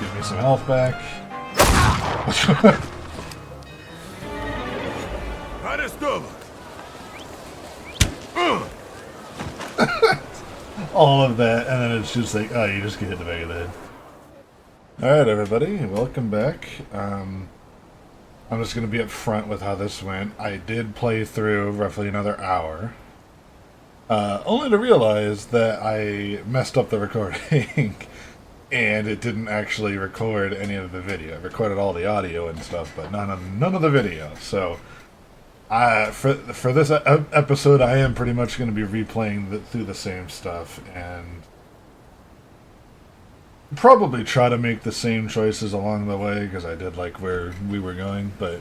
Give me some health back. All of that, and then it's just like, oh, you just get hit in the back of the head. Alright, everybody, welcome back. I'm just going to be up front with how this went. I did play through roughly another hour. Only to realize that I messed up the recording. And it didn't actually record any of the video. It recorded all the audio and stuff, but none of the video. So, for this episode, I am pretty much going to be replaying through the same stuff, and probably try to make the same choices along the way, because I did like where we were going, but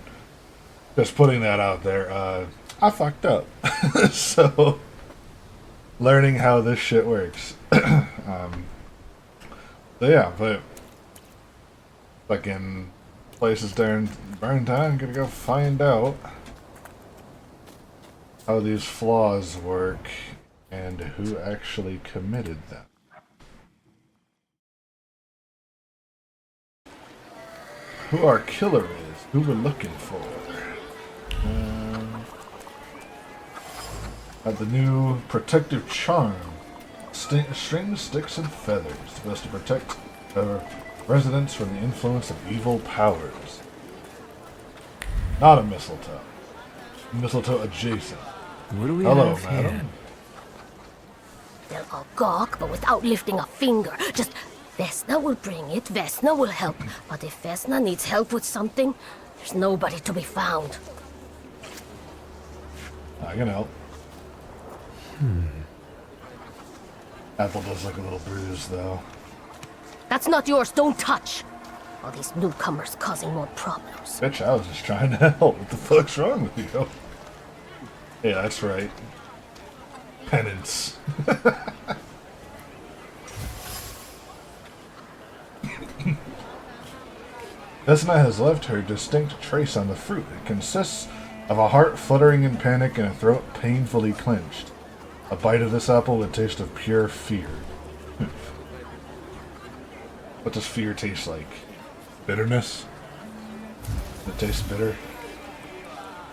just putting that out there, I fucked up. So, learning how this shit works. So yeah, but fucking places during burn time, gonna go find out how these flaws work and who actually committed them. Who our killer is, who we're looking for. Have the new protective charm. Strings, sticks, and feathers, supposed to protect residents from the influence of evil powers. Not a mistletoe. Mistletoe adjacent. What do we Hello, have madam. here? They'll all gawk, but without lifting a finger. Just, Vesna will bring it, Vesna will help. But if Vesna needs help with something, there's nobody to be found. I can help. Apple does look a little bruised, though. That's not yours, don't touch! All these newcomers causing more problems. Bitch, I was just trying to help. What the fuck's wrong with you? Yeah, that's right. Penance. Vesna has left her distinct trace on the fruit. It consists of a heart fluttering in panic and a throat painfully clenched. A bite of this apple would taste of pure fear. What does fear taste like? Bitterness? It tastes bitter.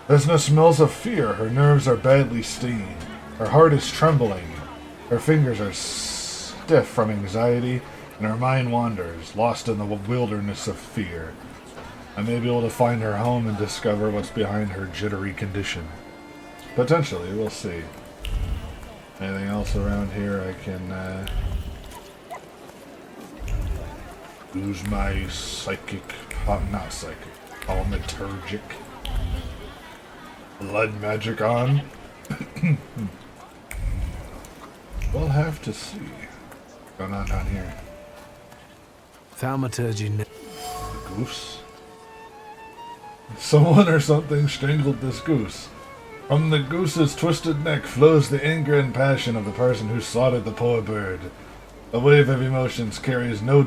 Vesna smells of fear. Her nerves are badly stained. Her heart is trembling. Her fingers are stiff from anxiety, and her mind wanders, lost in the wilderness of fear. I may be able to find her home and discover what's behind her jittery condition. Potentially, we'll see. Anything else around here I can use my psychic, not psychic, thaumaturgic blood magic on? We'll have to see. What's going on down here? Thaumaturge. The goose? Someone or something strangled this goose. From the goose's twisted neck flows the anger and passion of the person who slaughtered the poor bird. A wave of emotions carries no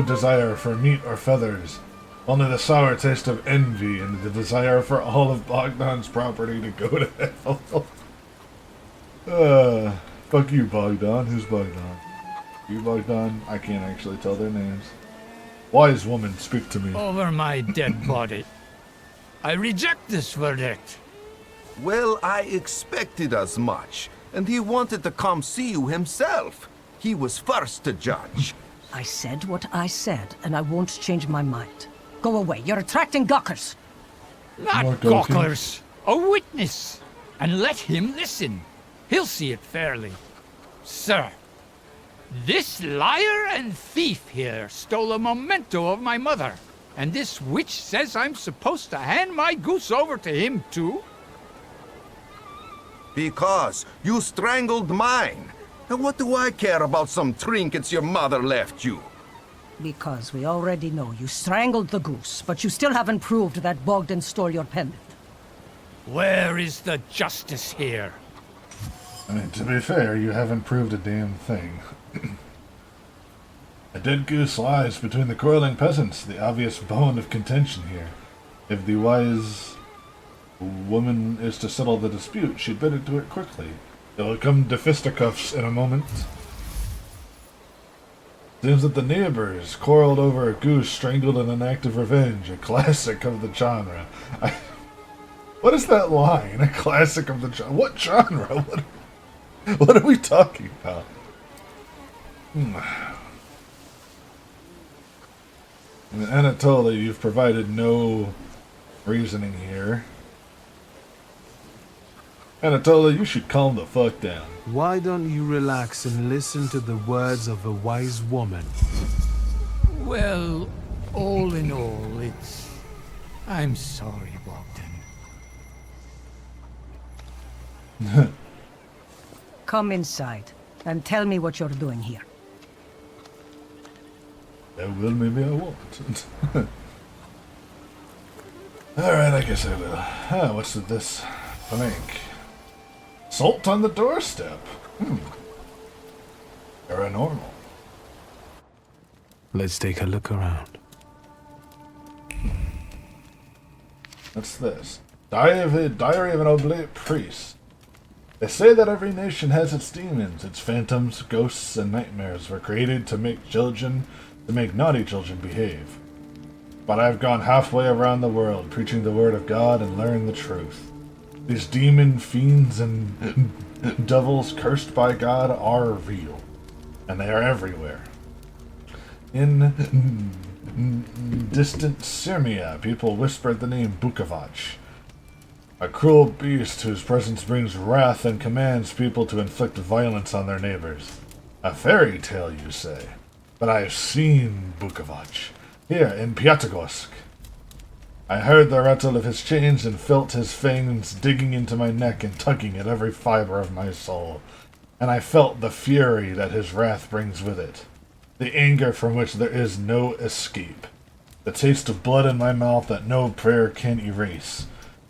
desire for meat or feathers, only the sour taste of envy and the desire for all of Bogdan's property to go to hell. Fuck you, Bogdan. Who's Bogdan? You, Bogdan? I can't actually tell their names. Wise woman, speak to me. Over my dead body. I reject this verdict. Well, I expected as much, and he wanted to come see you himself. He was first to judge. I said what I said, and I won't change my mind. Go away, you're attracting gawkers. Not More gawking. gawkers. A witness. And let him listen. He'll see it fairly. Sir, this liar and thief here stole a memento of my mother. And this witch says I'm supposed to hand my goose over to him too? Because you strangled mine. And what do I care about some trinkets your mother left you? Because we already know you strangled the goose, but you still haven't proved that Bogdan stole your pendant. Where is the justice here? I mean, to be fair, you haven't proved a damn thing. A dead goose lies between the quarreling peasants, the obvious bone of contention here. If the wise woman is to settle the dispute, she'd better do it quickly. It will come to fisticuffs in a moment. Seems that the neighbors quarreled over a goose strangled in an act of revenge, a classic of the genre. What is that line? A classic of the genre? What genre? What are we talking about? Anatolia, you've provided no reasoning here. Anatolia, you should calm the fuck down. Why don't you relax and listen to the words of a wise woman? Well, all in all, it's... I'm sorry, Bogdan. Come inside and tell me what you're doing here. Yeah, well, maybe I won't. Alright, I guess I will. What's with this blank? Salt on the doorstep. Paranormal. Let's take a look around. What's this? Diary of an Oblate Priest. They say that every nation has its demons, its phantoms, ghosts, and nightmares were created to make naughty children behave. But I've gone halfway around the world, preaching the word of God and learned the truth. These demon fiends and devils cursed by God are real, and they are everywhere. In distant Sirmia, people whispered the name Bukovac, a cruel beast whose presence brings wrath and commands people to inflict violence on their neighbors. A fairy tale, you say? But I have seen Bukovac, here in Piatigorsk. I heard the rattle of his chains and felt his fangs digging into my neck and tugging at every fiber of my soul. And I felt the fury that his wrath brings with it, the anger from which there is no escape, the taste of blood in my mouth that no prayer can erase.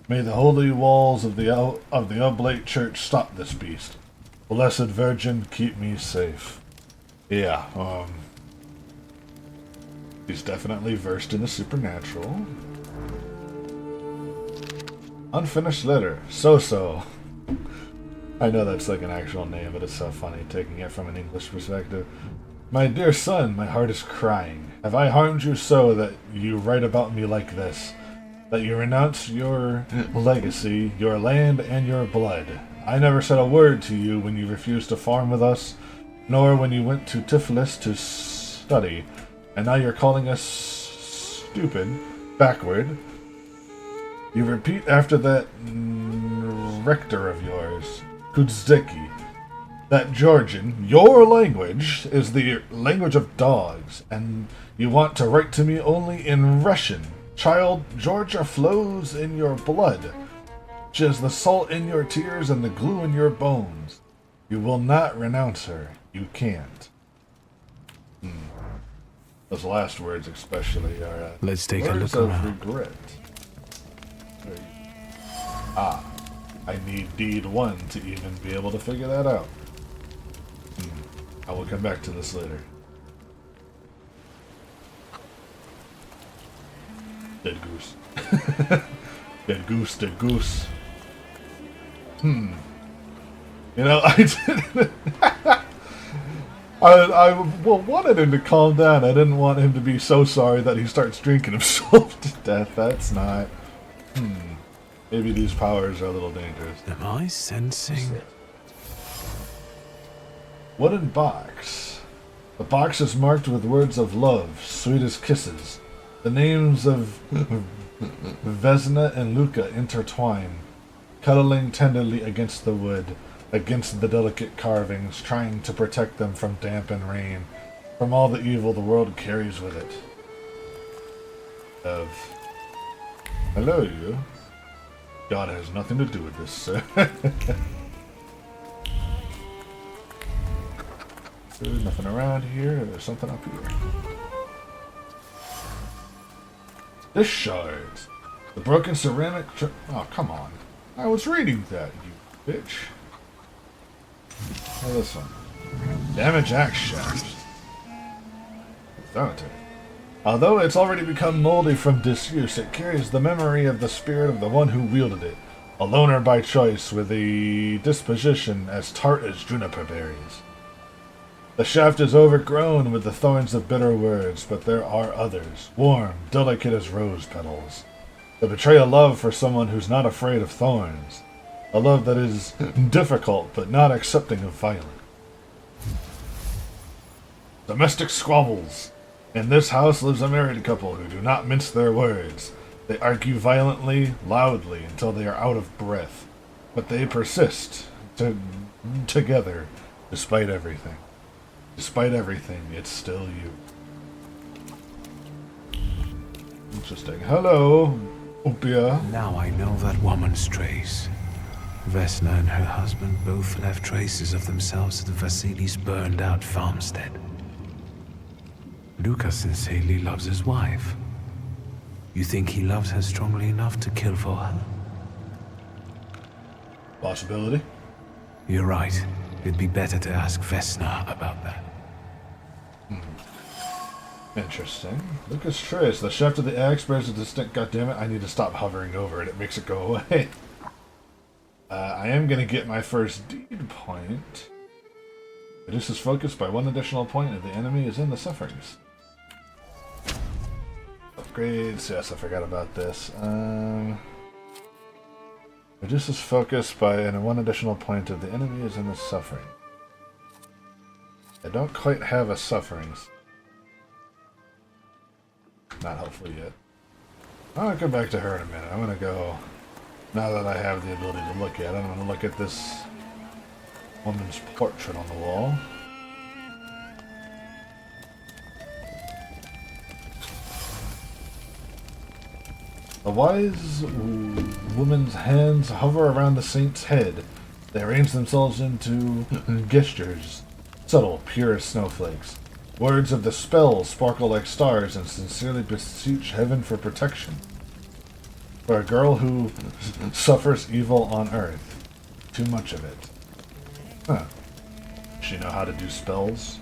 May the holy walls of the Oblate Church stop this beast. Blessed Virgin, keep me safe. Yeah, he's definitely versed in the supernatural. Unfinished letter. So-so. I know that's like an actual name, but it's so funny taking it from an English perspective. My dear son, my heart is crying. Have I harmed you so that you write about me like this? That you renounce your legacy, your land, and your blood? I never said a word to you when you refused to farm with us, nor when you went to Tiflis to study, and now you're calling us stupid, backward. You repeat after that rector of yours, Kudzeki, that Georgian, your language, is the language of dogs, and you want to write to me only in Russian. Child, Georgia flows in your blood, just as the salt in your tears and the glue in your bones. You will not renounce her. You can't. Those last words especially are Let's take a words look of around. regret. I need deed 1 to even be able to figure that out. I will come back to this later. Dead goose. Dead goose, dead goose. You know, I didn't... I wanted him to calm down. I didn't want him to be so sorry that he starts drinking himself to death. That's not... Maybe these powers are a little dangerous. Am I sensing? Wooden box. The box is marked with words of love, sweet as kisses. The names of Vesna and Luca intertwine, cuddling tenderly against the wood, against the delicate carvings, trying to protect them from damp and rain, from all the evil the world carries with it. Hello, you. God has nothing to do with this, sir. There's nothing around here. There's something up here. This shards. The broken ceramic... Oh, come on. I was reading that, you bitch. Oh, this one. Damage axe shaft. Thaumaturge. Although it's already become moldy from disuse, it carries the memory of the spirit of the one who wielded it. A loner by choice, with a disposition as tart as juniper berries. The shaft is overgrown with the thorns of bitter words, but there are others, warm, delicate as rose petals, that betray a love for someone who's not afraid of thorns. A love that is difficult, but not accepting of violence. Domestic squabbles. In this house lives a married couple who do not mince their words. They argue violently, loudly, until they are out of breath. But they persist, together, despite everything. Despite everything, it's still you. Interesting. Hello, Upia. Now I know that woman's trace. Vesna and her husband both left traces of themselves at Vasily's burned-out farmstead. Luka sincerely loves his wife. You think he loves her strongly enough to kill for her? Possibility. You're right. It'd be better to ask Vesna about that. Interesting. Lucas Trace. The shaft of the axe bears a distinct... Goddammit, I need to stop hovering over it. It makes it go away. I am going to get my first deed point. Reduces focus by 1 additional point if the enemy is in the sufferings. Upgrades. Yes, I forgot about this. Reduces focus by 1 additional point if the enemy is in the suffering. I don't quite have a sufferings. Not helpful yet. I'll go back to her in a minute. I'm going to go... Now that I have the ability to look at it, I'm going to look at this woman's portrait on the wall. The wise woman's hands hover around the saint's head. They arrange themselves into gestures, subtle, pure as snowflakes. Words of the spell sparkle like stars and sincerely beseech heaven for protection. For a girl who suffers evil on earth. Too much of it. Huh. Does she know how to do spells?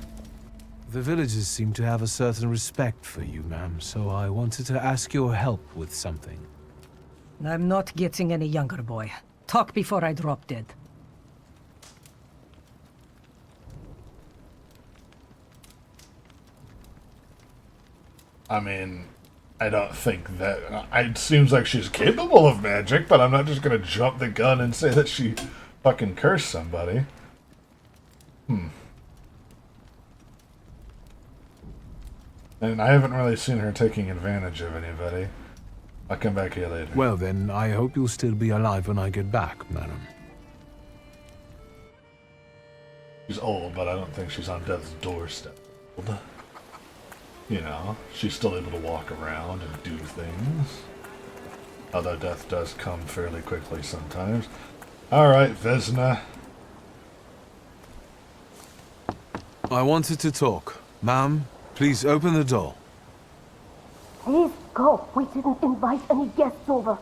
The villagers seem to have a certain respect for you, ma'am, so I wanted to ask your help with something. I'm not getting any younger, boy. Talk before I drop dead. I mean, I don't think that... It seems like she's capable of magic, but I'm not just going to jump the gun and say that she fucking cursed somebody. And I haven't really seen her taking advantage of anybody. I'll come back here later. Well then, I hope you'll still be alive when I get back, madam. She's old, but I don't think she's on death's doorstep. You know, she's still able to walk around and do things. Although death does come fairly quickly sometimes. Alright, Vesna. I wanted to talk. Ma'am, please open the door. Please go. We didn't invite any guests over.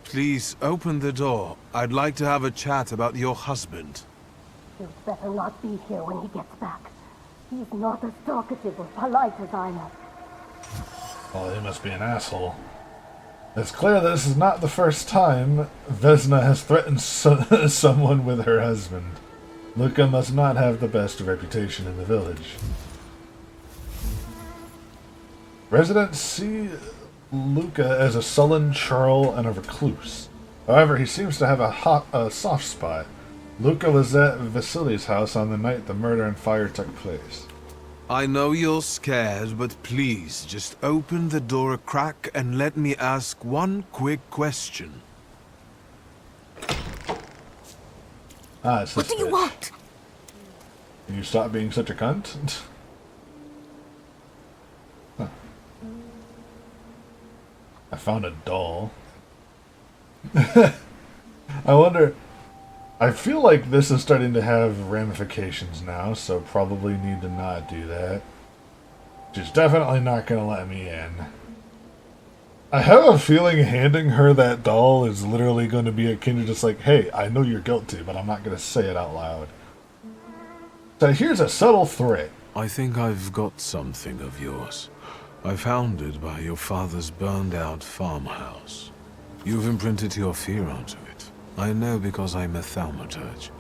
Please open the door. I'd like to have a chat about your husband. You'd better not be here when he gets back. He's not as talkative or polite as I am. Well, he must be an asshole. It's clear that this is not the first time Vesna has threatened someone with her husband. Luka must not have the best reputation in the village. Residents see Luka as a sullen churl and a recluse. However, he seems to have a soft spot. Luka was at Vasily's house on the night the murder and fire took place. I know you're scared, but please, just open the door a crack and let me ask one quick question. It's What this do you bitch. want? Can you stop being such a cunt? Huh. I found a doll. I wonder... I feel like this is starting to have ramifications now, so probably need to not do that. She's definitely not going to let me in. I have a feeling handing her that doll is literally going to be akin to just like, hey, I know you're guilty, but I'm not going to say it out loud. So here's a subtle threat. I think I've got something of yours. I found it by your father's burned-out farmhouse. You've imprinted your fear onto it. I know because I'm a Thaumaturge.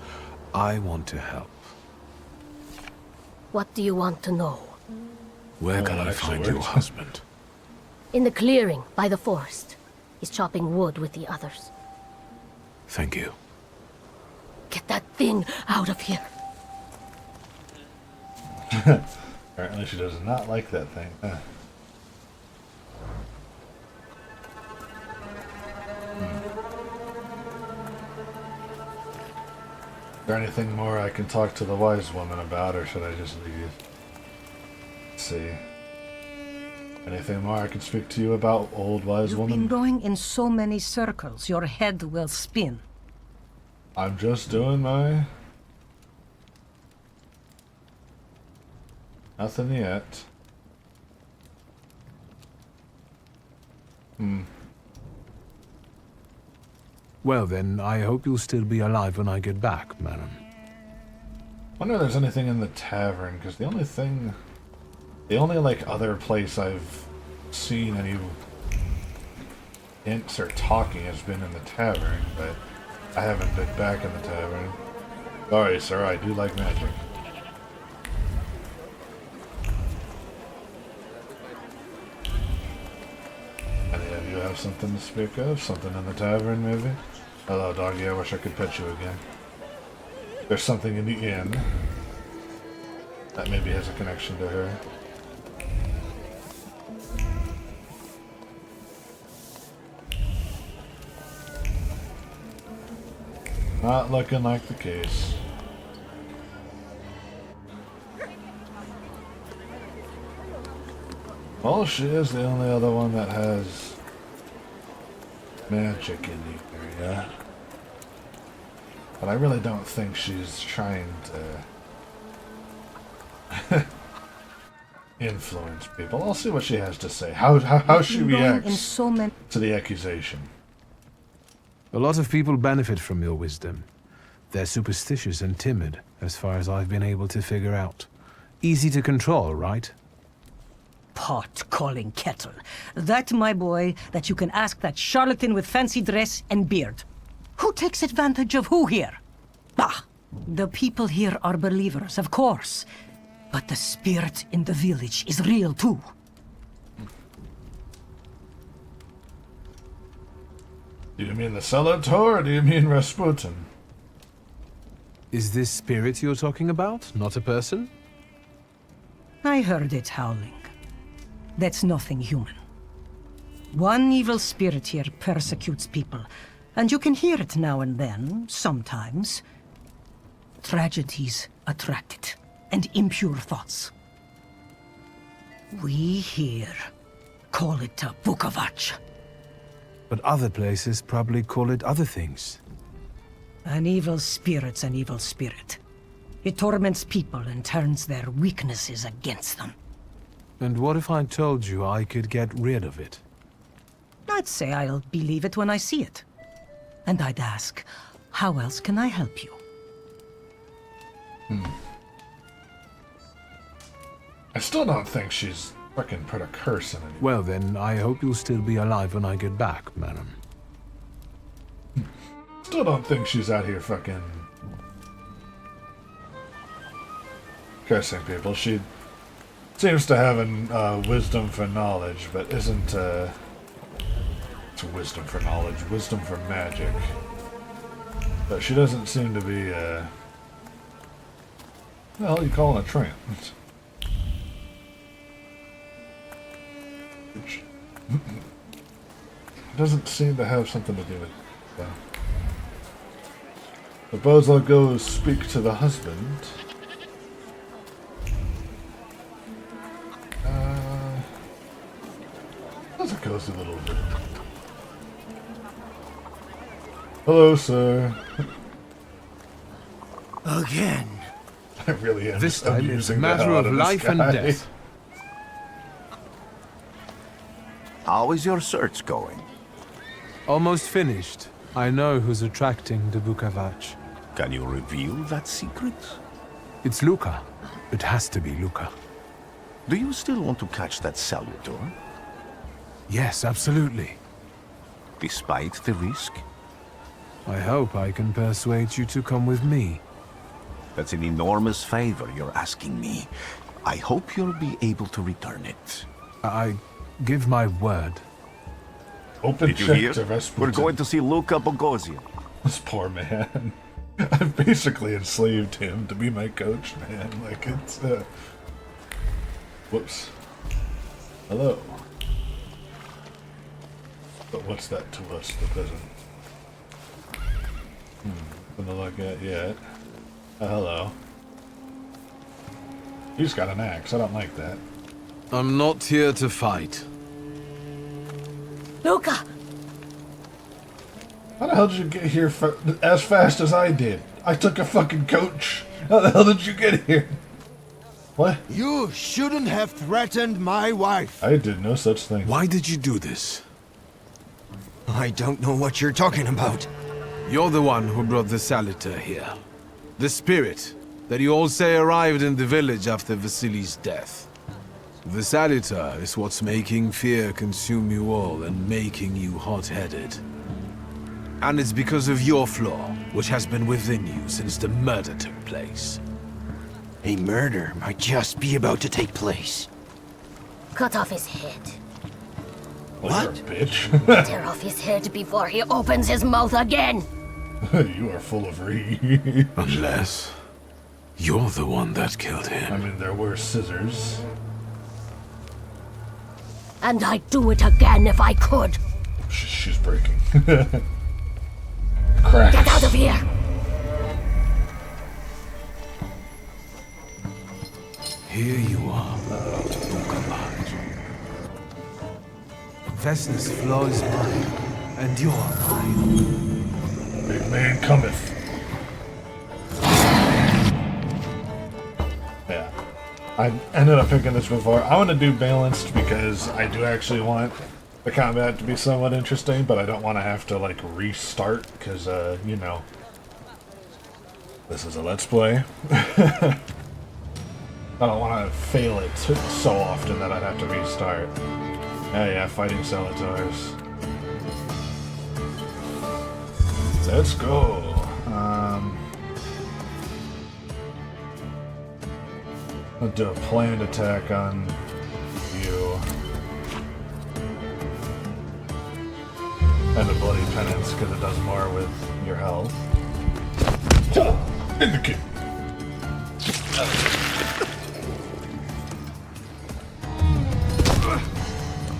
I want to help. What do you want to know? Where Oh, can that I actually find your works. husband? In the clearing, by the forest. He's chopping wood with the others. Thank you. Get that thing out of here. Apparently she does not like that thing. Is there anything more I can talk to the wise woman about, or should I just leave? Let's see. Anything more I can speak to you about, old wise You've woman? been going in so many circles, your head will spin. I'm just doing my... Nothing yet. Well then, I hope you'll still be alive when I get back, madam. Wonder if there's anything in the tavern, because the only thing... The only, like, other place I've seen any hints or talking has been in the tavern, but I haven't been back in the tavern. Sorry, sir, I do like magic. Any of you have something to speak of? Something in the tavern, maybe? Hello, doggy, I wish I could pet you again. There's something in the inn that maybe has a connection to her. Not looking like the case. Well, she is the only other one that has magic in the area. But I really don't think she's trying to influence people. I'll see what she has to say. How she You've been going in reacts so many... to the accusation. A lot of people benefit from your wisdom. They're superstitious and timid, as far as I've been able to figure out. Easy to control, right? Pot calling kettle. That, my boy, that you can ask that charlatan with fancy dress and beard. Who takes advantage of who here? Bah! The people here are believers, of course. But the spirit in the village is real too. Do you mean the Celator, or do you mean Rasputin? Is this spirit you're talking about, not a person? I heard it howling. That's nothing human. One evil spirit here persecutes people, and you can hear it now and then, sometimes. Tragedies attract it, and impure thoughts. We here call it a Bukavach. But other places probably call it other things. An evil spirit's an evil spirit. It torments people and turns their weaknesses against them. And what if I told you I could get rid of it? I'd say I'll believe it when I see it. And I'd ask, how else can I help you? I still don't think she's fucking put a curse in it. Well then, I hope you'll still be alive when I get back, madam. Still don't think she's out here fucking cursing people. She seems to have an wisdom for knowledge, but isn't it's wisdom for knowledge, wisdom for magic. But she doesn't seem to be well, you call it a trance. Which doesn't seem to have something to do with that. Suppose I'll go speak to the husband. That's a cozy little bit. Hello, sir. Again. I really am. This time it's a amusing the matter hell of out this life and guy. death. How is your search going? Almost finished. I know who's attracting the Bukavach. Can you reveal that secret? It's Luca. It has to be Luca. Do you still want to catch that Salutor? Yes, absolutely. Despite the risk? I hope I can persuade you to come with me. That's an enormous favor you're asking me. I hope you'll be able to return it. I give my word. Open Did you check hear? to Rasputin. We're going to see Luca Bogosian. This poor man. I've basically enslaved him to be my coach, man. Like, it's, Whoops. Hello. But what's that to us, the peasant? Nothing to look at yet. Hello. He's got an axe. I don't like that. I'm not here to fight. Luca! How the hell did you get here as fast as I did? I took a fucking coach. How the hell did you get here? What? You shouldn't have threatened my wife. I did no such thing. Why did you do this? I don't know what you're talking about. You're the one who brought the Saliter here. The spirit that you all say arrived in the village after Vasily's death. The Saliter is what's making fear consume you all and making you hot-headed. And it's because of your flaw, which has been within you since the murder took place. A murder might just be about to take place. Cut off his head. Well, you're a bitch. Tear off his head before he opens his mouth again. You are full of re. Unless you're the one that killed I him. mean, there were scissors. And I'd do it again if I could. She's breaking. Cracks. Get out of here! Here you are, Thaumaturge. Vesna's flaw is mine, and you're mine. Big man cometh. Yeah. I ended up picking this before. I want to do balanced because I do actually want the combat to be somewhat interesting, but I don't want to have to, like, restart because, you know, this is a Let's Play. I don't want to fail it so often that I'd have to restart. Yeah, fighting Salvatars. Let's go. I'll do a planned attack on you. And a bloody penance because it does more with your health. In the kick.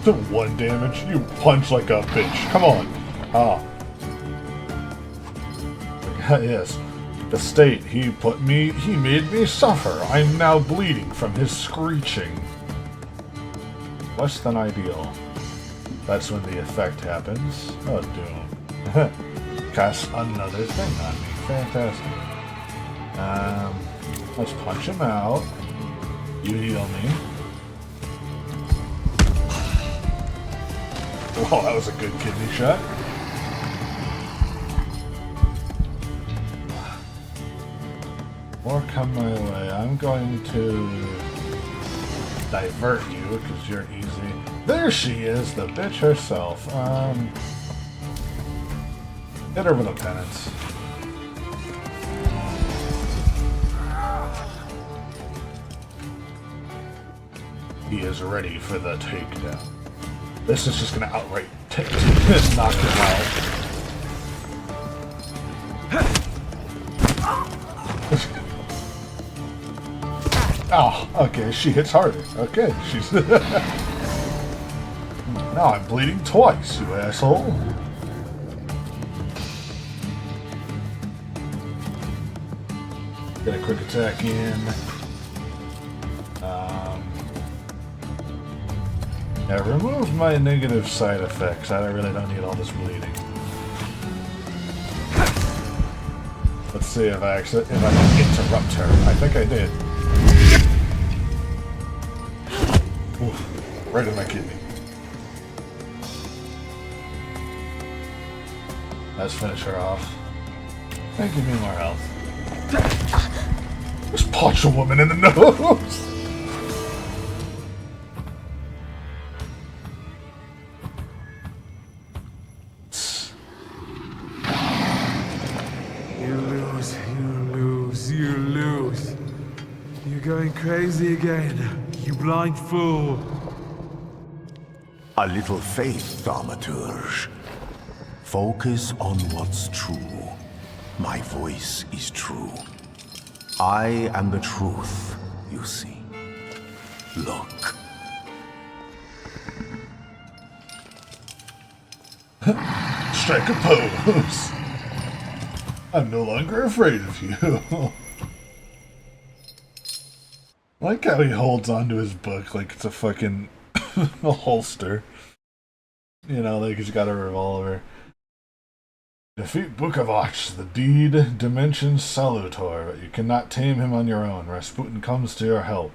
The 1 damage? You punch like a bitch. Come on. Ah. Yes. The state he made me suffer. I'm now bleeding from his screeching. Less than ideal. That's when the effect happens. Oh, doom. Cast another thing on me. Fantastic. Let's punch him out. You heal me. Whoa, that was a good kidney shot. More come my way. I'm going to divert you because you're easy. There she is, the bitch herself. Hit her with a penance. He is ready for the takedown. This is just gonna outright knock him out. Oh, okay, she hits harder. Okay, she's... Now I'm bleeding twice, you asshole. Get a quick attack in. I removed my negative side effects. I really don't need all this bleeding. Let's see if I can interrupt her. I think I did. Oof, right in my kidney. Let's finish her off. And give me more health. Just punch a woman in the nose! You lose. crazy again, you blind fool. A little faith, Thaumaturge. Focus on what's true. My voice is true. I am the truth, you see. Look. Strike a pose. I'm no longer afraid of you. I like how he holds onto his book like it's a fucking a holster. You know, like he's got a revolver. Defeat Book of Ox, the deed dimensions Salutor, but you cannot tame him on your own. Rasputin comes to your help.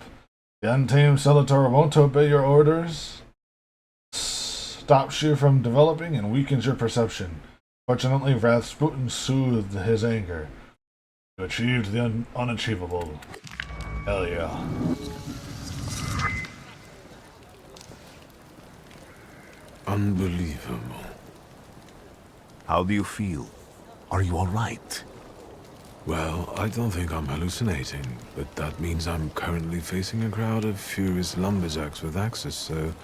The untamed Salutor won't obey your orders, stops you from developing, and weakens your perception. Fortunately, Rasputin soothed his anger. You achieved the unachievable. Hell yeah. Unbelievable. How do you feel? Are you all right? Well, I don't think I'm hallucinating, but that means I'm currently facing a crowd of furious lumberjacks with axes, so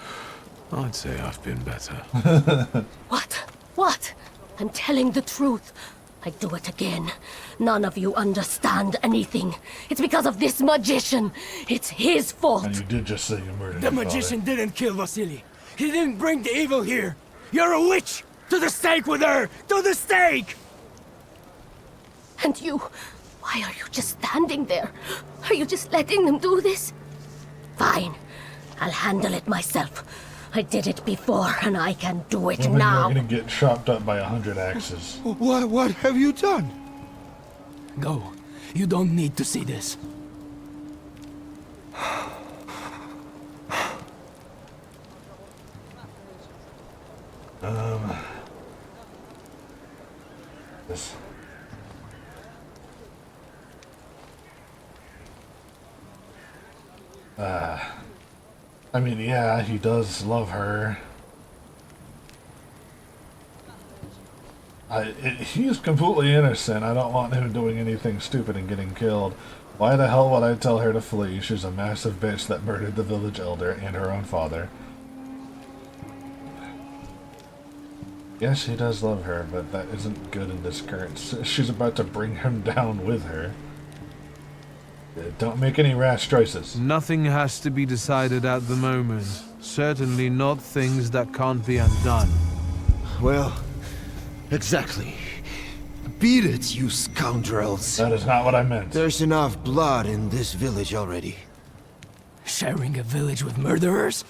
I'd say I've been better. What? What? I'm telling the truth. I do it again. None of you understand anything. It's because of this magician. It's his fault. And you did just say you murdered The your magician father. didn't kill Vasily. He didn't bring the evil here. You're a witch! To the stake with her! To the stake! And you, why are you just standing there? Are you just letting them do this? Fine. I'll handle it myself. I did it before, and I can do it Women now. are gonna get chopped up by 100 axes. What have you done? Go. You don't need to see this. This. I mean, yeah, he does love her. He's completely innocent. I don't want him doing anything stupid and getting killed. Why the hell would I tell her to flee? She's a massive bitch that murdered the village elder and her own father. Yes, he does love her, but that isn't good in this current... She's about to bring him down with her. Don't make any rash choices. Nothing has to be decided at the moment. Certainly not things that can't be undone. Well, exactly. Beat it, you scoundrels. That is not what I meant. There's enough blood in this village already. Sharing a village with murderers?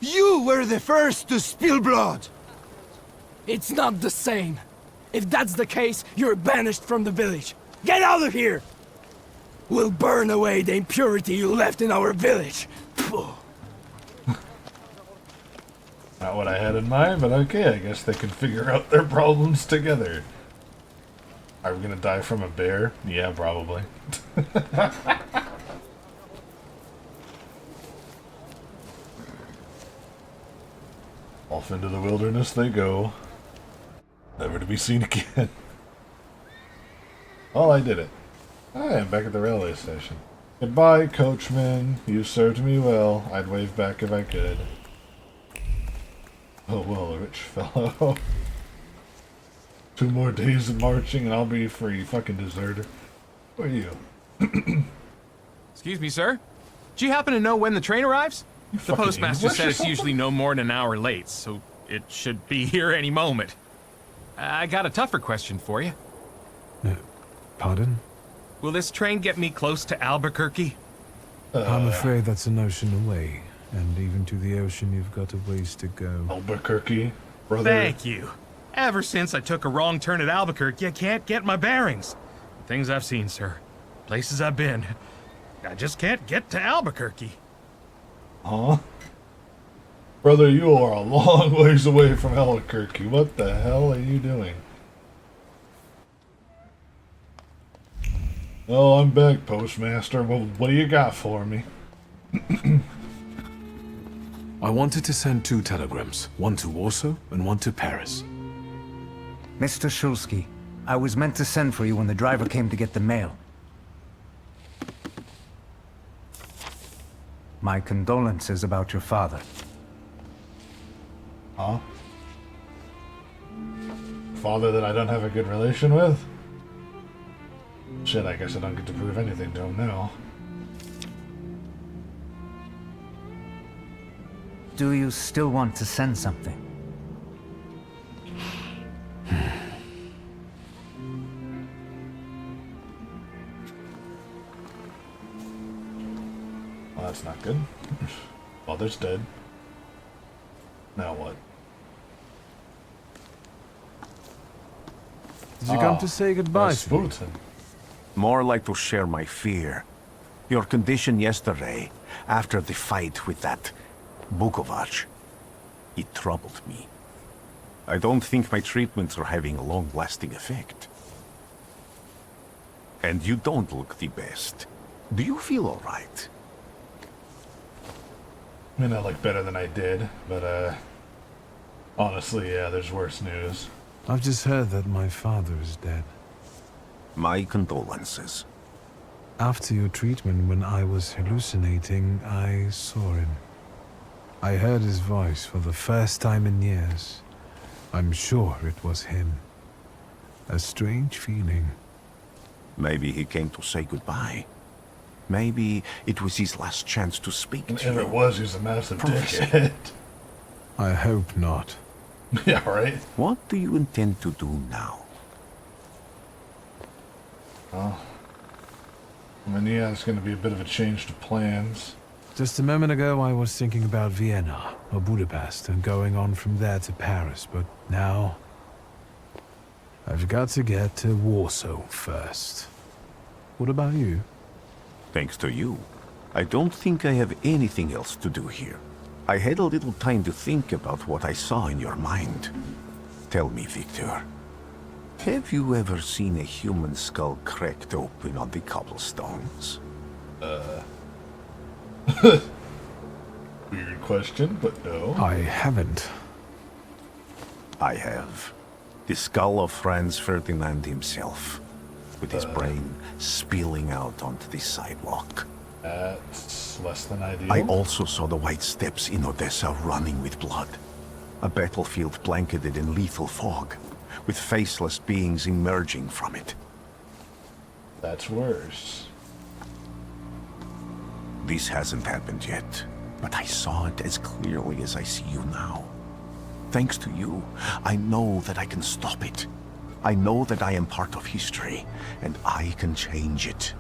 You were the first to spill blood! It's not the same. If that's the case, you're banished from the village. Get out of here! We'll burn away the impurity you left in our village. Not what I had in mind, but okay, I guess they can figure out their problems together. Are we gonna die from a bear? Yeah, probably. Off into the wilderness they go. Never to be seen again. Well, I did it. I am back at the railway station. Goodbye, coachman. You served me well. I'd wave back if I could. Oh, well, rich fellow. 2 more days of marching and I'll be free, fucking deserter. Who are you? Excuse me, sir? Do you happen to know when the train arrives? The fucking postmaster English said or it's something? usually no more than an hour late, so it should be here any moment. I got a tougher question for you. Pardon? Will this train get me close to Albuquerque? I'm afraid that's an ocean away. And even to the ocean, you've got a ways to go. Albuquerque, brother. Thank you. Ever since I took a wrong turn at Albuquerque, I can't get my bearings. Things I've seen, sir. Places I've been. I just can't get to Albuquerque. Huh? Brother, you are a long ways away from Albuquerque. What the hell are you doing? Oh, I'm back, Postmaster. Well, what do you got for me? I wanted to send 2 telegrams, one to Warsaw and one to Paris. Mr. Shulsky, I was meant to send for you when the driver came to get the mail. My condolences about your father. Huh? Father that I don't have a good relation with? Shit, I guess I don't get to prove anything to him now. Do you still want to send something? Well, that's not good. Father's dead. Now what? Did you come to say goodbye to me? Rasputin. More like to share my fear. Your condition yesterday, after the fight with that Bukovac, it troubled me. I don't think my treatments are having a long-lasting effect. And you don't look the best. Do you feel all right? I mean, I look better than I did, but, honestly, yeah, there's worse news. I've just heard that my father is dead. My condolences. After your treatment, when I was hallucinating, I saw him. I heard his voice for the first time in years. I'm sure it was him. A strange feeling. Maybe he came to say goodbye. Maybe it was his last chance to speak And to if you. it was, he's a massive Professor. dickhead. I hope not. Yeah, right? What do you intend to do now? Well, I mean, yeah, it's going to be a bit of a change to plans. Just a moment ago, I was thinking about Vienna or Budapest and going on from there to Paris, but now I've got to get to Warsaw first. What about you? Thanks to you. I don't think I have anything else to do here. I had a little time to think about what I saw in your mind. Tell me, Victor, have you ever seen a human skull cracked open on the cobblestones? Weird question, but no. I haven't. I have. The skull of Franz Ferdinand himself, with his brain spilling out onto the sidewalk. That's less than ideal. I also saw the white steps in Odessa running with blood. A battlefield blanketed in lethal fog, with faceless beings emerging from it. That's worse. This hasn't happened yet, but I saw it as clearly as I see you now. Thanks to you, I know that I can stop it. I know that I am part of history, and I can change it.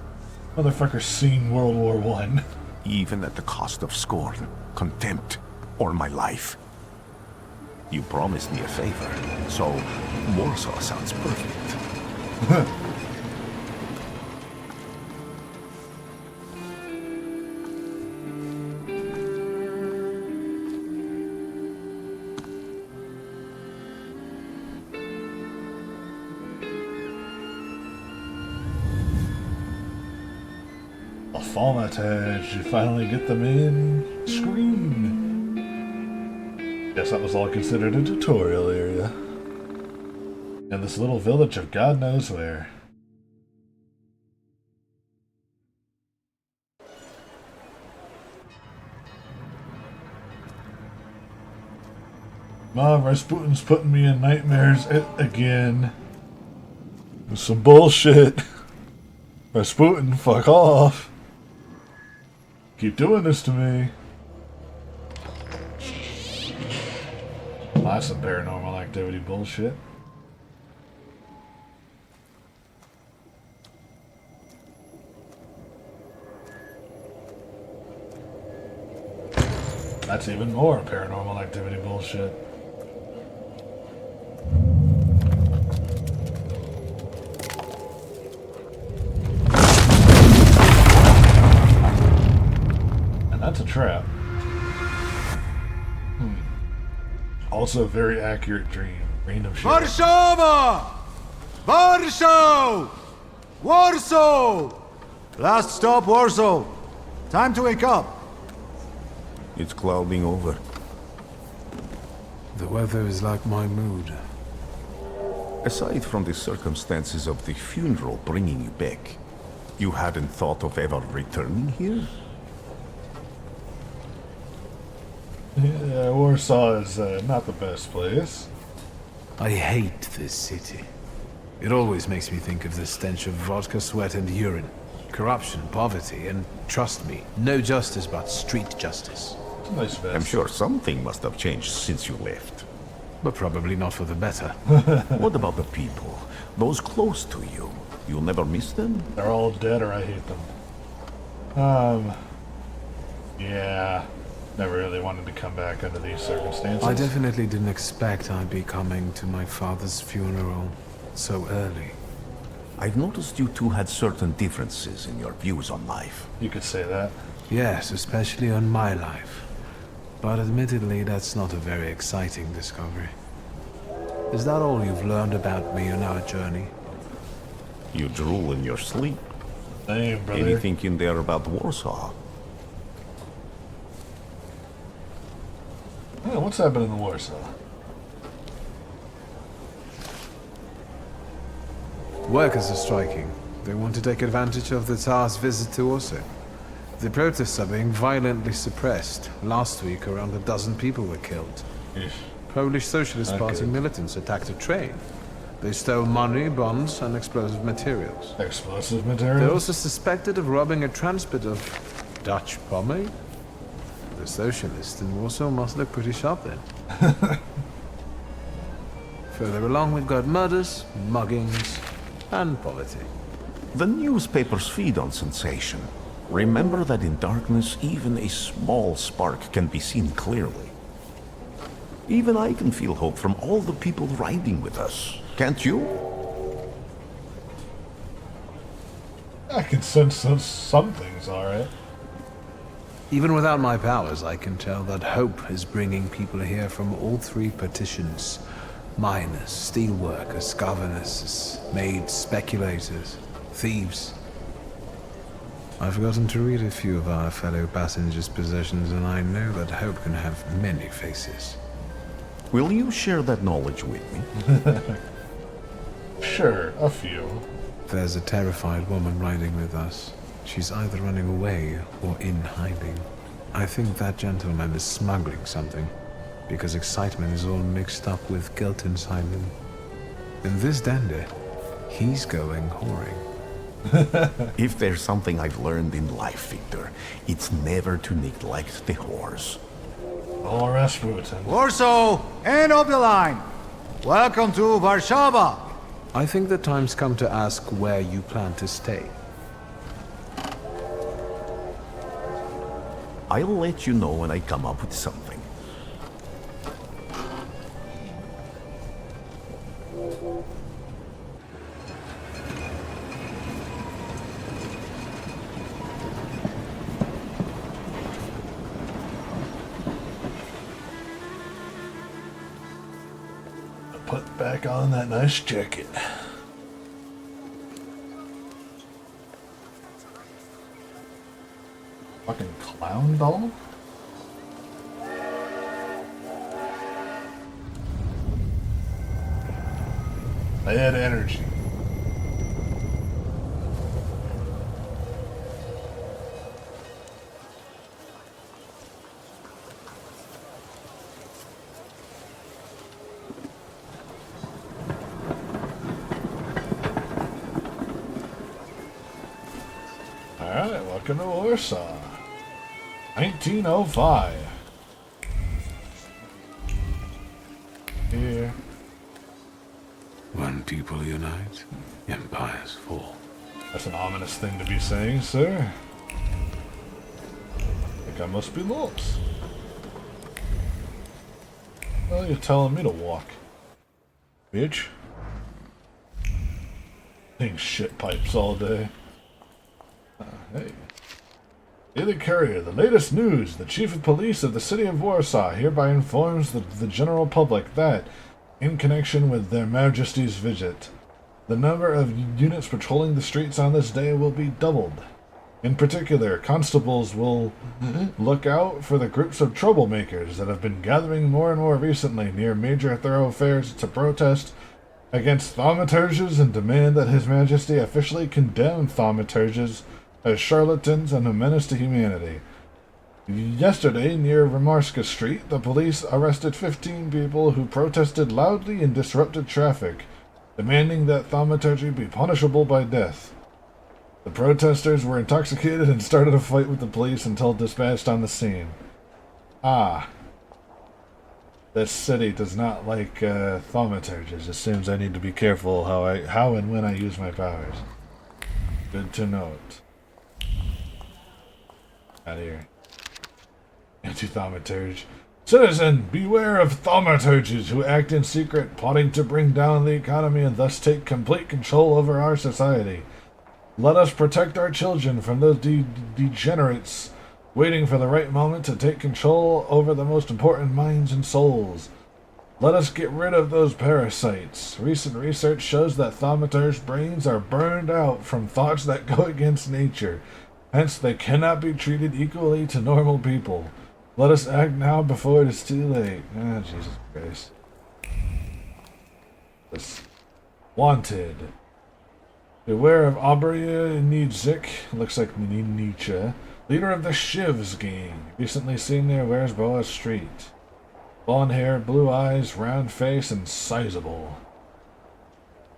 Motherfucker's seen World War I. Even at the cost of scorn, contempt, or my life. You promised me a favor, so Warsaw sounds perfect. A Thaumaturge, you finally get them in screen. Guess that was all considered a tutorial area. And this little village of God knows where. Mom, Rasputin's putting me in nightmares again. It's some bullshit. Rasputin, fuck off. Keep doing this to me. Well, that's some paranormal activity bullshit. That's even more paranormal activity bullshit. And that's a trap. Also a very accurate dream. Rain of shit. Warszawa! Warsaw! Warsaw! Last stop, Warsaw. Time to wake up. It's clouding over. The weather is like my mood. Aside from the circumstances of the funeral bringing you back, you hadn't thought of ever returning here? Yeah, Warsaw is not the best place. I hate this city. It always makes me think of the stench of vodka, sweat, and urine. Corruption, poverty, and trust me, no justice but street justice. Nice vest. I'm sure something must have changed since you left. But probably not for the better. What about the people? Those close to you? You'll never miss them? They're all dead or I hate them. Yeah. Never really wanted to come back under these circumstances. I definitely didn't expect I'd be coming to my father's funeral so early. I've noticed you two had certain differences in your views on life. You could say that. Yes, especially on my life. But admittedly, that's not a very exciting discovery. Is that all you've learned about me on our journey? You drool in your sleep. Same, brother. Anything in there about Warsaw? Yeah, what's happening in Warsaw? Workers are striking. They want to take advantage of the Tsar's visit to Warsaw. The protests are being violently suppressed. Last week, around a dozen people were killed. Eesh. Polish Socialist Not Party good. militants attacked a train. They stole money, bonds, and explosive materials. Explosive They're material? also suspected of robbing a transport of Dutch pomade. The socialists in Warsaw must look pretty sharp then. Further along, we've got murders, muggings, and poverty. The newspapers feed on sensation. Remember that in darkness, even a small spark can be seen clearly. Even I can feel hope from all the people riding with us. Can't you? I can sense some things, alright. Even without my powers, I can tell that hope is bringing people here from all three partitions. Miners, steelworkers, governesses, maids, speculators, thieves. I've gotten to read a few of our fellow passengers' possessions, and I know that hope can have many faces. Will you share that knowledge with me? Sure, a few. There's a terrified woman riding with us. She's either running away or in hiding. I think that gentleman is smuggling something, because excitement is all mixed up with guilt inside him. In this dandy, he's going whoring. If there's something I've learned in life, Victor, it's never to neglect the horse. All Rasputin. Warsaw, end of the line. Welcome to Warsaw. I think the time's come to ask where you plan to stay. I'll let you know when I come up with something. Put back on that nice jacket. Fucking clown doll? Bad energy. Alright, welcome to Warsaw. 1905. Here. When people unite, empires fall. That's an ominous thing to be saying, sir. I think I must be lost. Well, you're telling me to walk. Bitch. Being shit pipes all day. Hey. Daily Courier, the latest news. The Chief of Police of the City of Warsaw hereby informs the general public that, in connection with Their Majesty's visit, the number of units patrolling the streets on this day will be doubled. In particular, constables will look out for the groups of troublemakers that have been gathering more and more recently near major thoroughfares to protest against thaumaturges and demand that His Majesty officially condemn thaumaturges as charlatans and a menace to humanity. Yesterday, near Ramarska Street, the police arrested 15 people who protested loudly and disrupted traffic, demanding that thaumaturgy be punishable by death. The protesters were intoxicated and started a fight with the police until dispatched on the scene. Ah. This city does not like thaumaturges. It seems I need to be careful how and when I use my powers. Good to note. Out here. Anti-thaumaturge. Citizen, beware of thaumaturges who act in secret, plotting to bring down the economy and thus take complete control over our society. Let us protect our children from those degenerates waiting for the right moment to take control over the most important minds and souls. Let us get rid of those parasites. Recent research shows that thaumaturge brains are burned out from thoughts that go against nature. Hence, they cannot be treated equally to normal people. Let us act now before it is too late. Ah, Jesus Christ. This wanted. Beware of Abria Niedzik, looks like Nietzsche, leader of the Shivs gang, recently seen near Wearsboa Street. Blonde hair, blue eyes, round face, and sizable.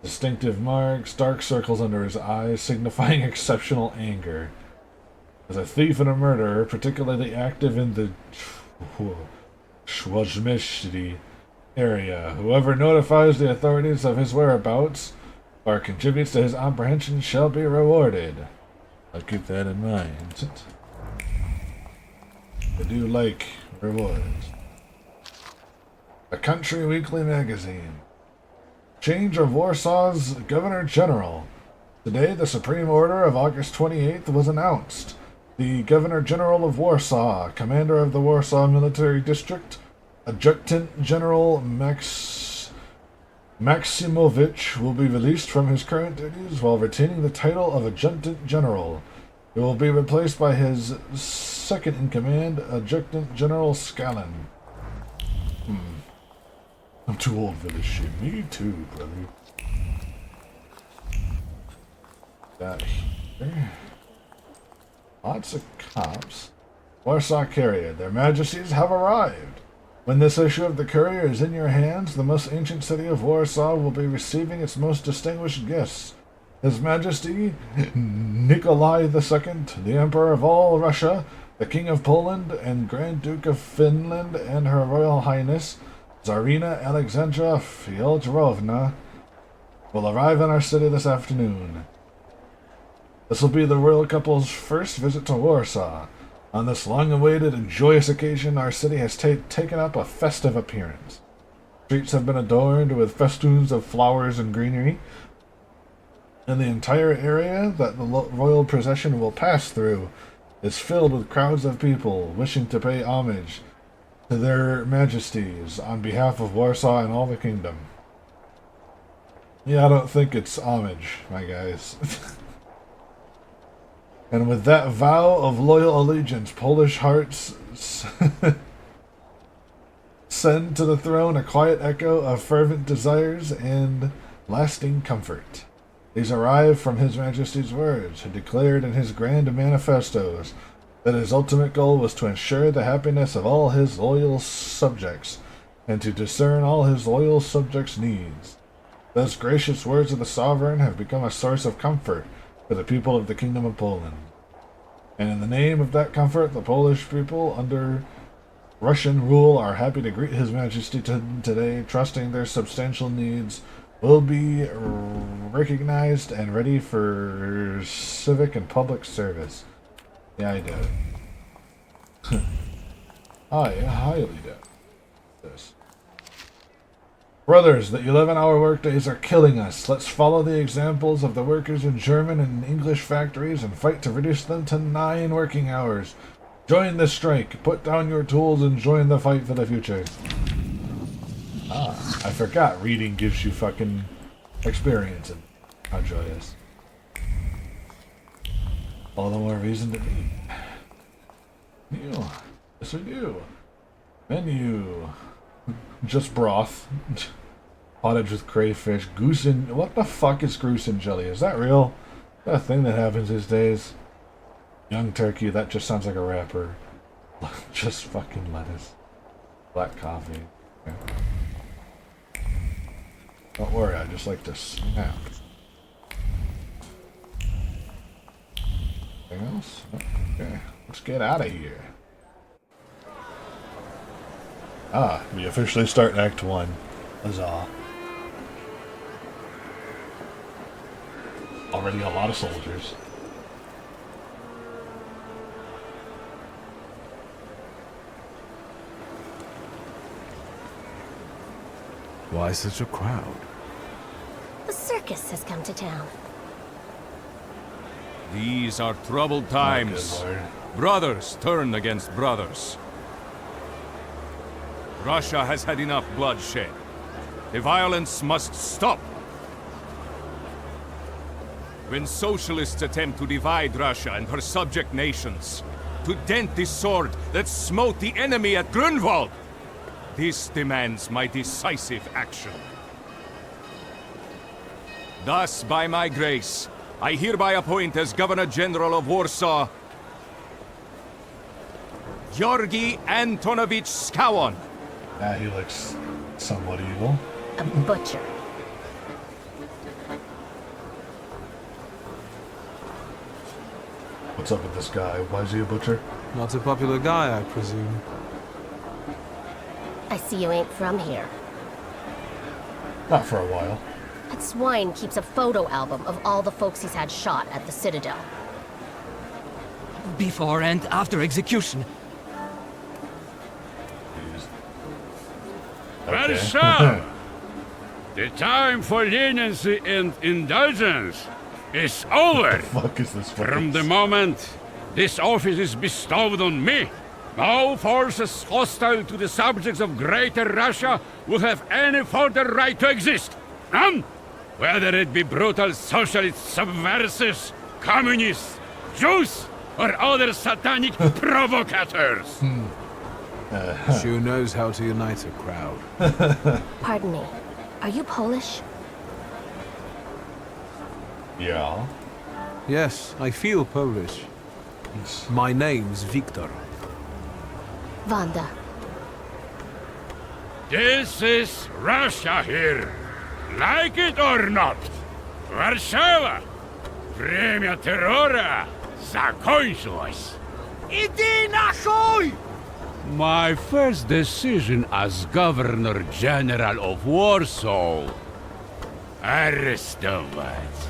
Distinctive marks, dark circles under his eyes, signifying exceptional anger. As a thief and a murderer, particularly active in the Schwazmishti area, whoever notifies the authorities of his whereabouts or contributes to his apprehension shall be rewarded. I'll keep that in mind. I do like rewards. A Country Weekly Magazine. Change of Warsaw's Governor General. Today, the Supreme Order of August 28th was announced. The Governor General of Warsaw, Commander of the Warsaw Military District, Adjutant General Maximovich, will be released from his current duties while retaining the title of Adjutant General. He will be replaced by his second-in-command, Adjutant General Scallon. I'm too old for this shit. Me too, brother. Got here. Lots of cops. Warsaw Courier. Their Majesties have arrived. When this issue of the Courier is in your hands, the most ancient city of Warsaw will be receiving its most distinguished guests. His Majesty Nikolai II, the Emperor of all Russia, the King of Poland, and Grand Duke of Finland, and Her Royal Highness Tsarina Alexandra Fyodorovna will arrive in our city this afternoon. This will be the royal couple's first visit to Warsaw. On this long-awaited and joyous occasion, our city has taken up a festive appearance. Streets have been adorned with festoons of flowers and greenery, and the entire area that the royal procession will pass through is filled with crowds of people wishing to pay homage to their majesties on behalf of Warsaw and all the kingdom. Yeah, I don't think it's homage, my guys. And with that vow of loyal allegiance, Polish hearts send to the throne a quiet echo of fervent desires and lasting comfort. These arrive from His Majesty's words, who declared in his grand manifestos that his ultimate goal was to ensure the happiness of all his loyal subjects and to discern all his loyal subjects' needs. Those gracious words of the sovereign have become a source of comfort for the people of the Kingdom of Poland. And in the name of that comfort, the Polish people under Russian rule are happy to greet His Majesty today, trusting their substantial needs will be recognized and ready for civic and public service. Yeah, I doubt it. I highly doubt this. Brothers, the 11-hour workdays are killing us. Let's follow the examples of the workers in German and English factories and fight to reduce them to 9 working hours. Join the strike, put down your tools, and join the fight for the future. Ah, I forgot reading gives you fucking experience. And how joyous. All the more reason to eat. Meal. Yes, we do. Menu. Just broth. Pottage with crayfish. Goose and... What the fuck is goose and jelly? Is that real? Is that a thing that happens these days? Young turkey. That just sounds like a rapper. Just fucking lettuce. Black coffee. Okay. Don't worry, I just like to snap. Anything else? Okay, let's get out of here. Ah, we officially start Act 1. Huzzah. Already a lot of soldiers. Why such a crowd? The circus has come to town. These are troubled times. Oh, Brothers turn against brothers. Russia has had enough bloodshed. The violence must stop. When socialists attempt to divide Russia and her subject nations, to dent the sword that smote the enemy at Grunwald, this demands my decisive action. Thus, by my grace, I hereby appoint as Governor General of Warsaw, Georgi Antonovich Skowon. Ah, he looks somewhat evil. A butcher. What's up with this guy? Why is he a butcher? Not a popular guy, I presume. I see you ain't from here. Not for a while. That swine keeps a photo album of all the folks he's had shot at the Citadel. Before and after execution. Okay. Warsaw! The time for leniency and indulgence is over. Fuck is this From the moment this office is bestowed on me, no forces hostile to the subjects of Greater Russia will have any further right to exist. None! Whether it be brutal socialist subversives, communists, Jews, or other satanic provocators. Sure knows how to unite a crowd. Pardon me. Are you Polish? Yeah. Yes, I feel Polish. My name's Victor. Wanda. This is Russia here. Like it or not. Warsaw. Время террора закончилось. Иди нахуй! My first decision as Governor General of Warsaw. Arrestovать.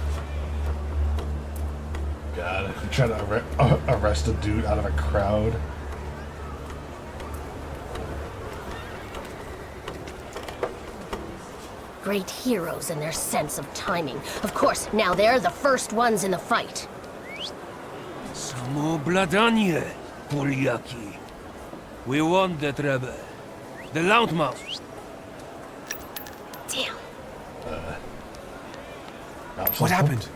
God, I'm trying to arrest a dude out of a crowd. Great heroes in their sense of timing. Of course, now they're the first ones in the fight. Samoobladanie, Polyaki. We won that rebel. The Loudmouth. Damn. What happened?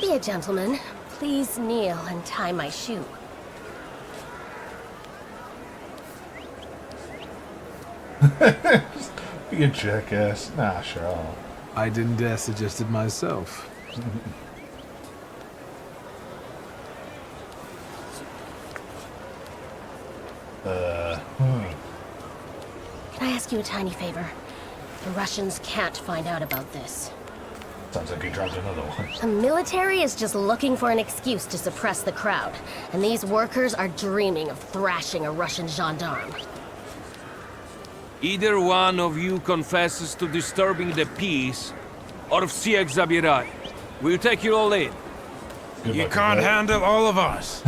Be a gentleman. Please kneel and tie my shoe. Be a jackass. Nah, sure. I didn't dare suggest it myself. Can I ask you a tiny favor? The Russians can't find out about this. Sounds like he dropped another one. The military is just looking for an excuse to suppress the crowd, and these workers are dreaming of thrashing a Russian gendarme. Either one of you confesses to disturbing the peace, or всех забирай. We'll take you all in. You can't handle all of us.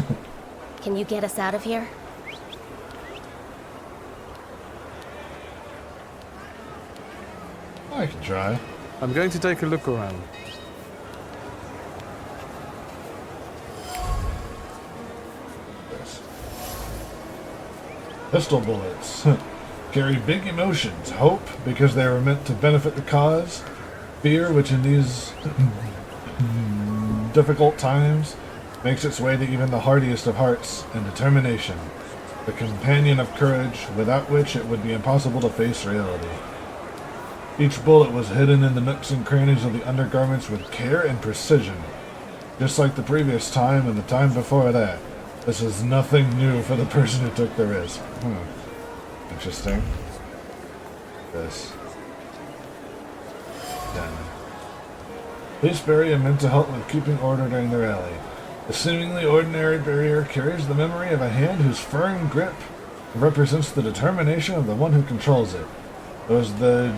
Can you get us out of here? I can try. I'm going to take a look around. Yes. Pistol bullets. Carry big emotions. Hope, because they were meant to benefit the cause. Fear, which in these difficult times makes its way to even the hardiest of hearts. And determination. The companion of courage, without which it would be impossible to face reality. Each bullet was hidden in the nooks and crannies of the undergarments with care and precision, just like the previous time and the time before that. This is nothing new for the person who took the risk. Interesting. This. Then. Police barrier meant to help with keeping order during the rally. The seemingly ordinary barrier carries the memory of a hand whose firm grip represents the determination of the one who controls it. It was the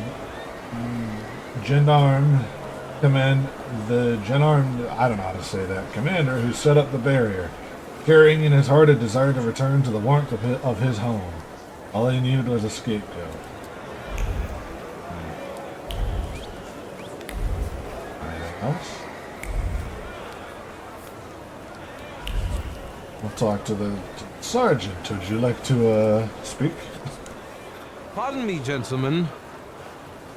gendarme I don't know how to say that, commander who set up the barrier, carrying in his heart a desire to return to the warmth of his home. All he needed was a scapegoat. Anything else? We'll talk to the sergeant. Would you like to speak? Pardon me, gentlemen.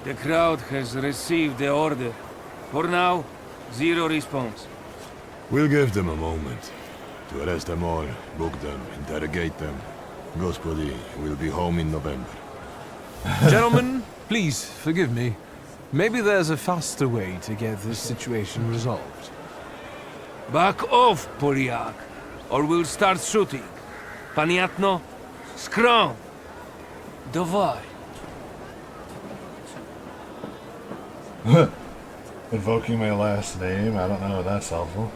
The crowd has received the order. For now, zero response. We'll give them a moment to arrest them all, book them, interrogate them. Gospodi will be home in November. Gentlemen, please forgive me. Maybe there's a faster way to get this situation resolved. Back off, Polyak, or we'll start shooting. Paniatno, scrum. Dawaj. Invoking my last name? I don't know if that's helpful.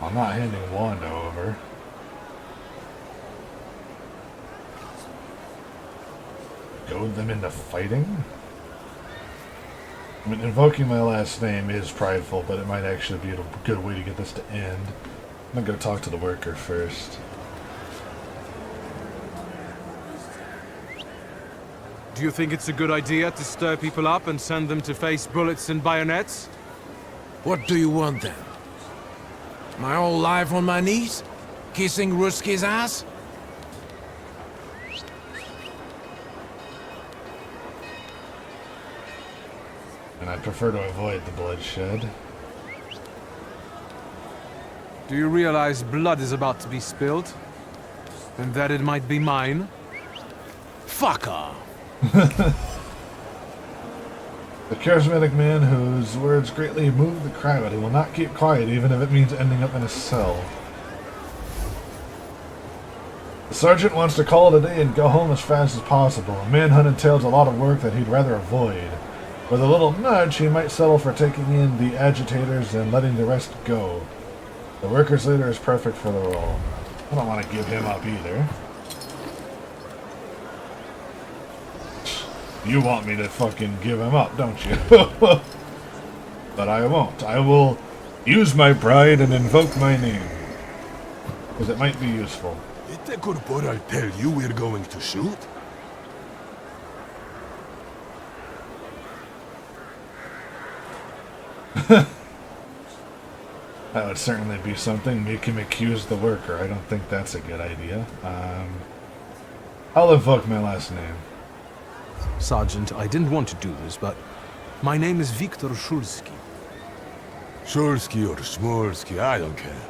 I'm not handing Wanda over. Goad them into fighting? I mean, invoking my last name is prideful, but it might actually be a good way to get this to end. I'm gonna go talk to the worker first. Do you think it's a good idea to stir people up and send them to face bullets and bayonets? What do you want then? My whole life on my knees? Kissing Ruski's ass? And I prefer to avoid the bloodshed. Do you realize blood is about to be spilled? And that it might be mine? Fuck off! The charismatic man whose words greatly move the crowd. He will not keep quiet even if it means ending up in a cell. The sergeant wants to call it a day and go home as fast as possible. A manhunt entails a lot of work that he'd rather avoid. With a little nudge, he might settle for taking in the agitators and letting the rest go. The workers' leader is perfect for the role. I don't want to give him up either. You want me to fucking give him up, don't you? But I won't. I will use my pride and invoke my name. Because it might be useful. Did the corporal tell you we're going to shoot? That would certainly be something. Make him accuse the worker. I don't think that's a good idea. I'll invoke my last name. Sergeant, I didn't want to do this, but my name is Viktor Shulski. Shulski or Smolski, I don't care.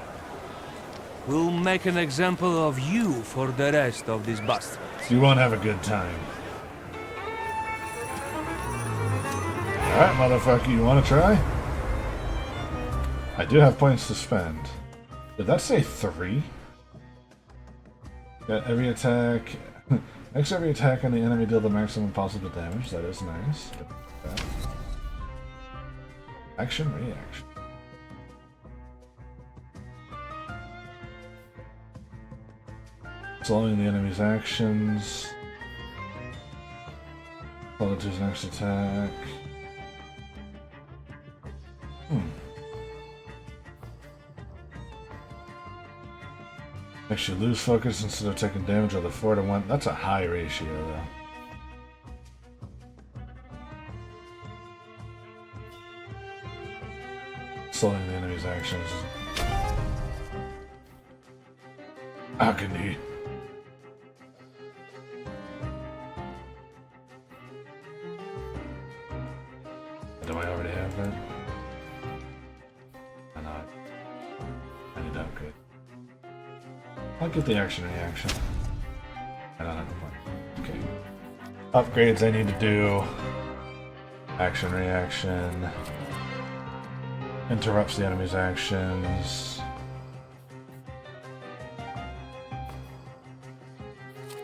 We'll make an example of you for the rest of these bastards. You won't have a good time. Alright, motherfucker, you want to try? I do have points to spend. Did that say 3? Got every attack... Makes every attack on the enemy deal the maximum possible damage. That is nice. Action, reaction. Slowing the enemy's actions. Follow to his next attack. Makes you lose focus instead of taking damage of the 4-to-1. That's a high ratio, though. Slowing the enemy's actions. How can he? Do I already have that? I know. I need to upgrade. I'll get the action reaction. I don't have the point. Okay. Upgrades I need to do. Action reaction. Interrupts the enemy's actions.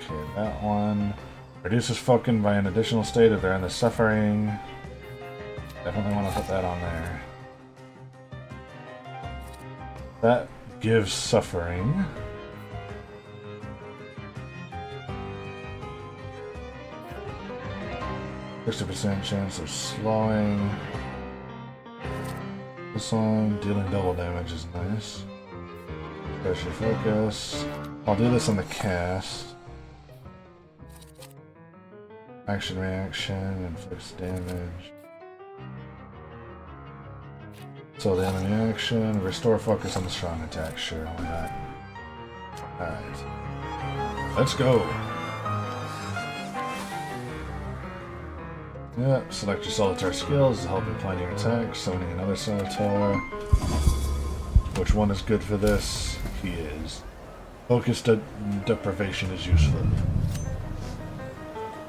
Okay, that one. Reduces focus by an additional state if they're in the suffering. Definitely want to put that on there. That gives suffering. %% chance of slowing. This one, dealing double damage is nice. Pressure focus. I'll do this on the cast. Action reaction, inflicts damage. So the enemy action, restore focus on the strong attack, sure, why not? Alright. Let's go! Yep, select your Solitar skills to help you plan your attacks, summoning another Solitar. Which one is good for this? He is. Focus deprivation is useful.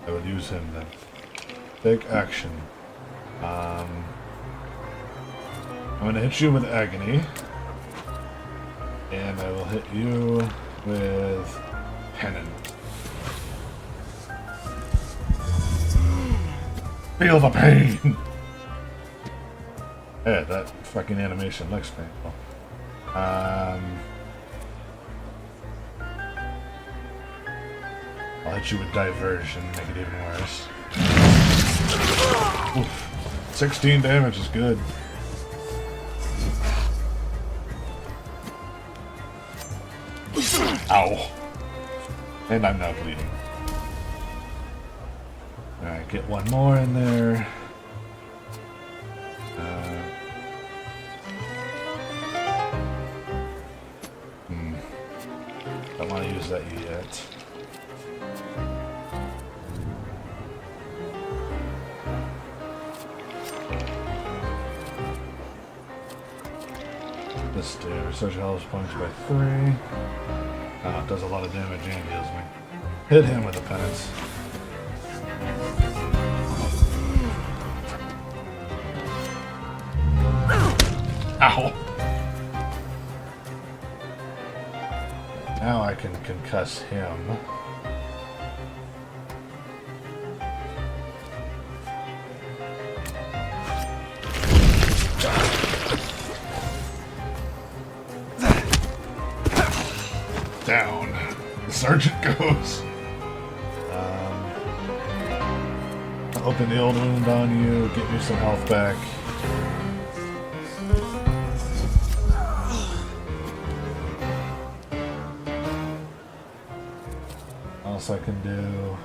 I will use him then. Take action. I'm gonna hit you with Agony. And I will hit you with Penance. Feel the pain! Yeah, that fucking animation looks painful. I'll hit you with Diversion, make it even worse. Oof. 16 damage is good. Ow. And I'm now bleeding. Alright, get one more in there. Don't want to use that yet. This dude, restores your health points by 3. Oh, it does a lot of damage and heals me. Hit him with a penance. Ow! Now I can concuss him. Down. The sergeant goes. Open the old wound on you, get me some health back. Else I can do.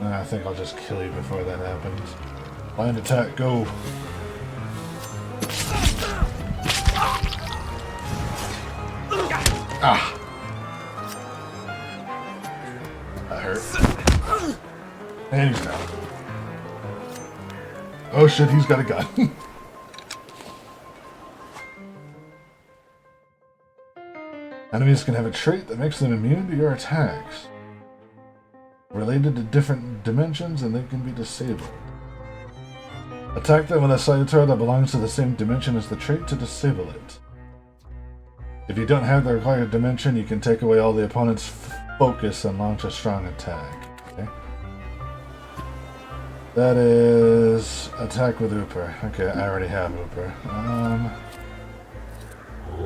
I think I'll just kill you before that happens. Blind attack, go. Ah. That hurt. And he's down. Oh shit, he's got a gun. Enemies can have a trait that makes them immune to your attacks. Related to different dimensions, and they can be disabled. Attack them with a Solitar that belongs to the same dimension as the trait to disable it. If you don't have the required dimension, you can take away all the opponent's focus and launch a strong attack. Okay. That is attack with Ooper. Okay, I already have Ooper.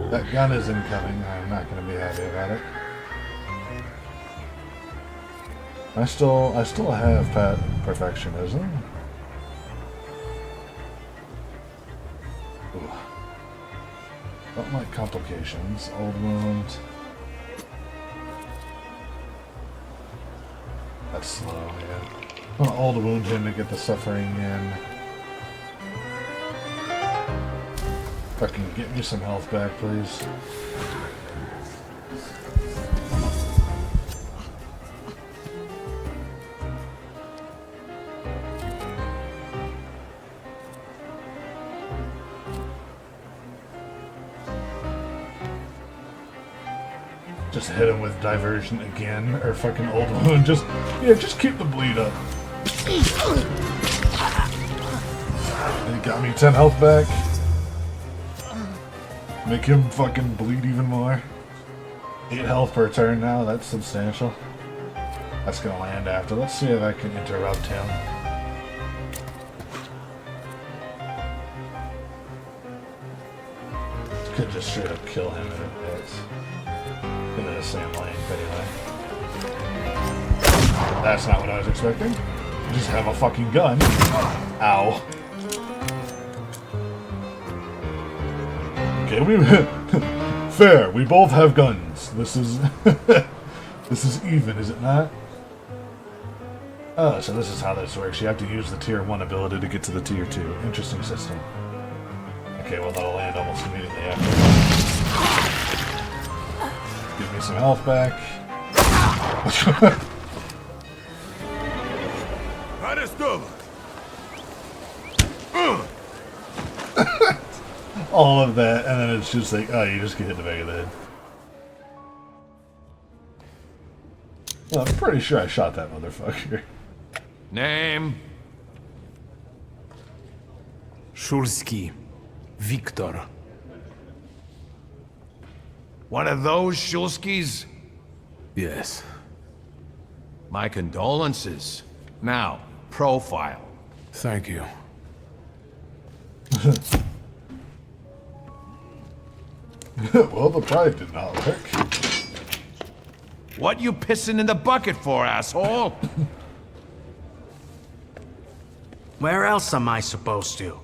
That gun is incoming. I'm not going to be happy about it. I still have perfectionism. Ooh. Don't like complications. Old wound. That's slow, yeah. I'm gonna old wound him to get the suffering in. Fucking get me some health back, please. Just hit him with diversion again, or fucking old wound. Just keep the bleed up. And he got me 10 health back. Make him fucking bleed even more. 8 health per turn now, that's substantial. That's gonna land after. Let's see if I can interrupt him. Could just straight up kill him if it hits. In the same lane, anyway. That's not what I was expecting. Just have a fucking gun. Ow. Okay, fair. We both have guns. This is this is even, is it not? Oh, so this is how this works. You have to use the tier 1 ability to get to the tier 2. Interesting system. Okay, well that'll land almost immediately after. Give me some health back. All of that, and then it's just like, oh, you just get hit in the back of the head. Well, I'm pretty sure I shot that motherfucker. Name? Shulski. Victor. One of those Shulskis? Yes. My condolences. Now, profile. Thank you. Well, the pride did not work. What you pissing in the bucket for, asshole? Where else am I supposed to?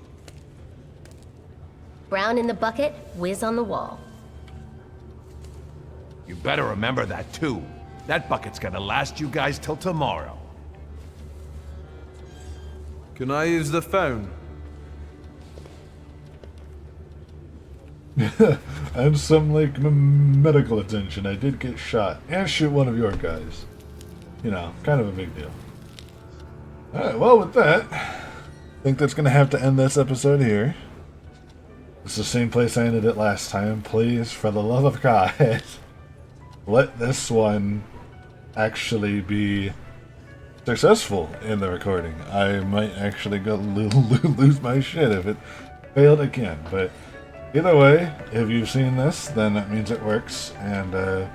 Brown in the bucket, whiz on the wall. You better remember that, too. That bucket's gonna last you guys till tomorrow. Can I use the phone? And some, like, medical attention. I did get shot. And shoot one of your guys. You know, kind of a big deal. Alright, well, with that, I think that's going to have to end this episode here. It's the same place I ended it last time. Please, for the love of God, let this one actually be successful in the recording. I might actually go lose my shit if it failed again, but either way, if you've seen this, then that means it works, and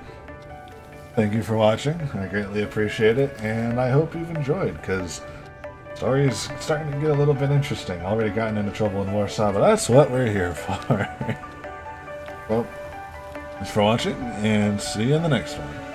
thank you for watching. I greatly appreciate it, and I hope you've enjoyed, because the story is starting to get a little bit interesting. Already gotten into trouble in Warsaw, but that's what we're here for. Well, thanks for watching, and see you in the next one.